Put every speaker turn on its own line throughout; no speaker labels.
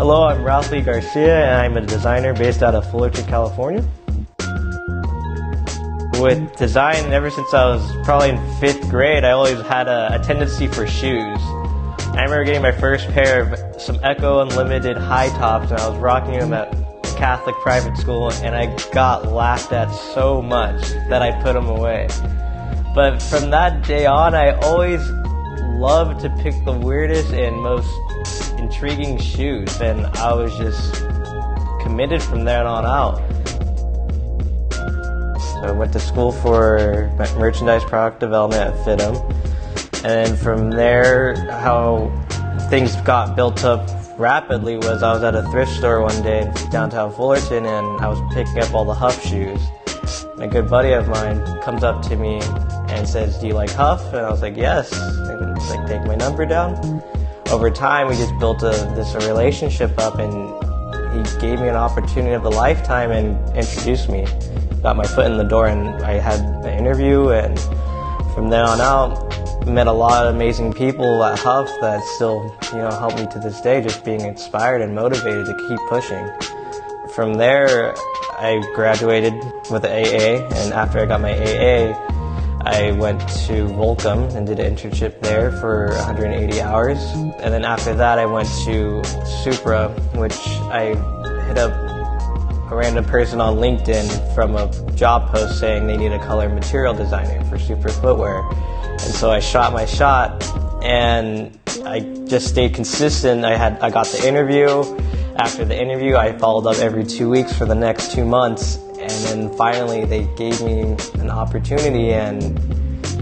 Hello, I'm Ralfie Garcia, and I'm a designer based out of Fullerton, California. With design, ever since I was probably in 5th grade, I always had a tendency for shoes. I remember getting my first pair of some Echo Unlimited high tops, and I was rocking them at a Catholic private school, and I got laughed at so much that I put them away. But from that day on, I always loved to pick the weirdest and most intriguing shoes, and I was just committed from there on out. So I went to school for merchandise product development at FITM, and then from there, how things got built up rapidly was I was at a thrift store one day in downtown Fullerton, and I was picking up all the Huff shoes. And a good buddy of mine comes up to me and says, "Do you like Huff?" And I was like, "Yes." And he's like, "Take my number down." Over time, we just built this relationship up, and he gave me an opportunity of a lifetime and introduced me. Got my foot in the door, and I had an interview, and from then on out, met a lot of amazing people at Huff that still, help me to this day, just being inspired and motivated to keep pushing. From there, I graduated with an AA, and after I got my AA, I went to Volcom and did an internship there for 180 hours. And then after that, I went to Supra, which I hit up a random person on LinkedIn from a job post saying they need a color material designer for Supra footwear. And so I shot my shot, and I just stayed consistent. I got the interview. After the interview, I followed up every 2 weeks for the next 2 months. And then finally they gave me an opportunity, and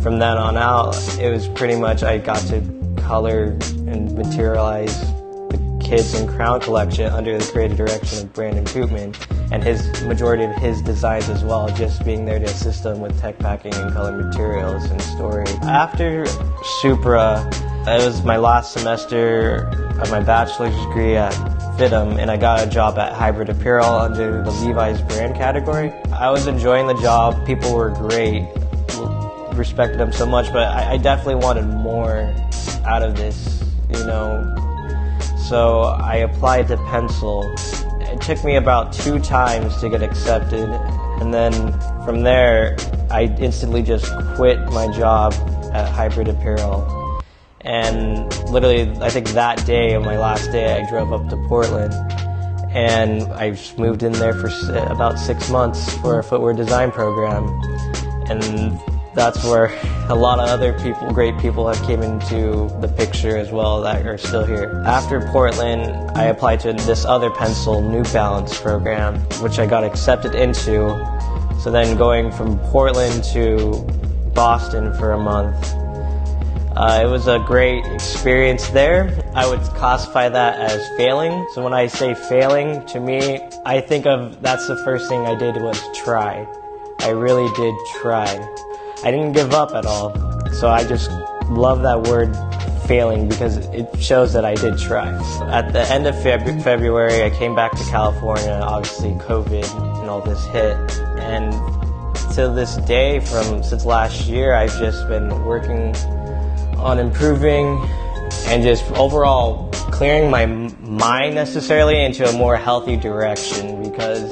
from then on out, it was pretty much I got to color and materialize the Kids and Crown collection under the creative direction of Brandon Koopman, and majority of his designs as well, just being there to assist them with tech packing and color materials and story. After Supra, it was my last semester of my bachelor's degree at FITM, and I got a job at Hybrid Apparel under the Levi's brand category. I was enjoying the job. People were great, respected them so much, but I definitely wanted more out of this, So I applied to Pencil. It took me about 2 times to get accepted, and then from there, I instantly just quit my job at Hybrid Apparel. And literally, I think that day, on my last day, I drove up to Portland, and I just moved in there for about 6 months for a footwear design program. And that's where a lot of other great people have came into the picture as well that are still here. After Portland, I applied to this other Pencil New Balance program, which I got accepted into. So then going from Portland to Boston for a month, it was a great experience there. I would classify that as failing. So when I say failing, to me, I think of that's the first thing I did was try. I really did try. I didn't give up at all. So I just love that word failing because it shows that I did try. At the end of February, I came back to California. Obviously, COVID and all this hit. And to this day, since last year, I've just been working on improving and just overall clearing my mind necessarily into a more healthy direction, because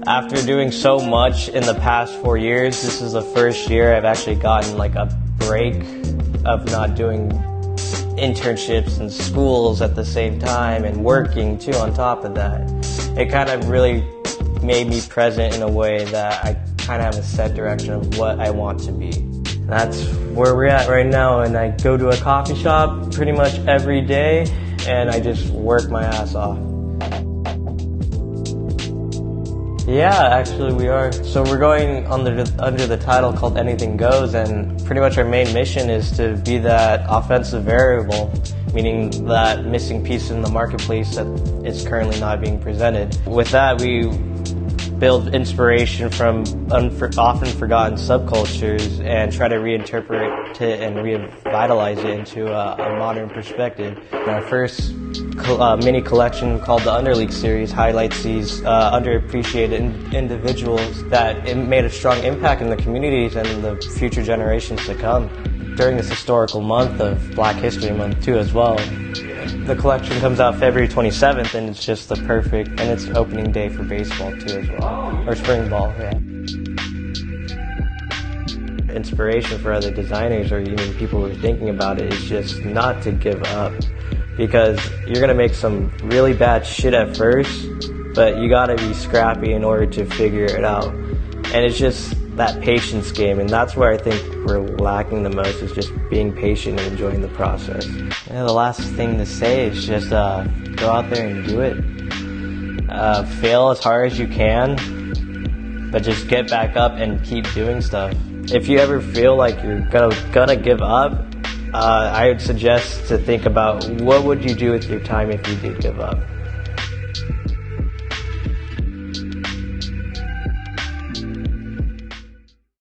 after doing so much in the past 4 years, this is the first year I've actually gotten like a break of not doing internships and schools at the same time and working too on top of that. It kind of really made me present in a way that I kind of have a set direction of what I want to be. That's where we're at right now, and I go to a coffee shop pretty much every day, and I just work my ass off. Yeah, actually we are. So we're going under the title called Anything Goes, and pretty much our main mission is to be that offensive variable, meaning that missing piece in the marketplace that is currently not being presented. With that, we build inspiration from often forgotten subcultures and try to reinterpret it and revitalize it into a modern perspective. Our first mini collection called the Underleague series highlights these underappreciated individuals that made a strong impact in the communities and the future generations to come. During this historical month of Black History Month too as well, the collection comes out February 27th, and it's just the perfect, and it's opening day for baseball too as well, or spring ball, yeah. Inspiration for other designers or even people who are thinking about it is just not to give up, because you're gonna make some really bad shit at first, but you gotta be scrappy in order to figure it out. And it's just that patience game, and that's where I think we're lacking the most, is just being patient and enjoying the process. And the last thing to say is just go out there and do it. Fail as hard as you can, but just get back up and keep doing stuff. If you ever feel like you're gonna give up, I would suggest to think about what would you do with your time if you did give up.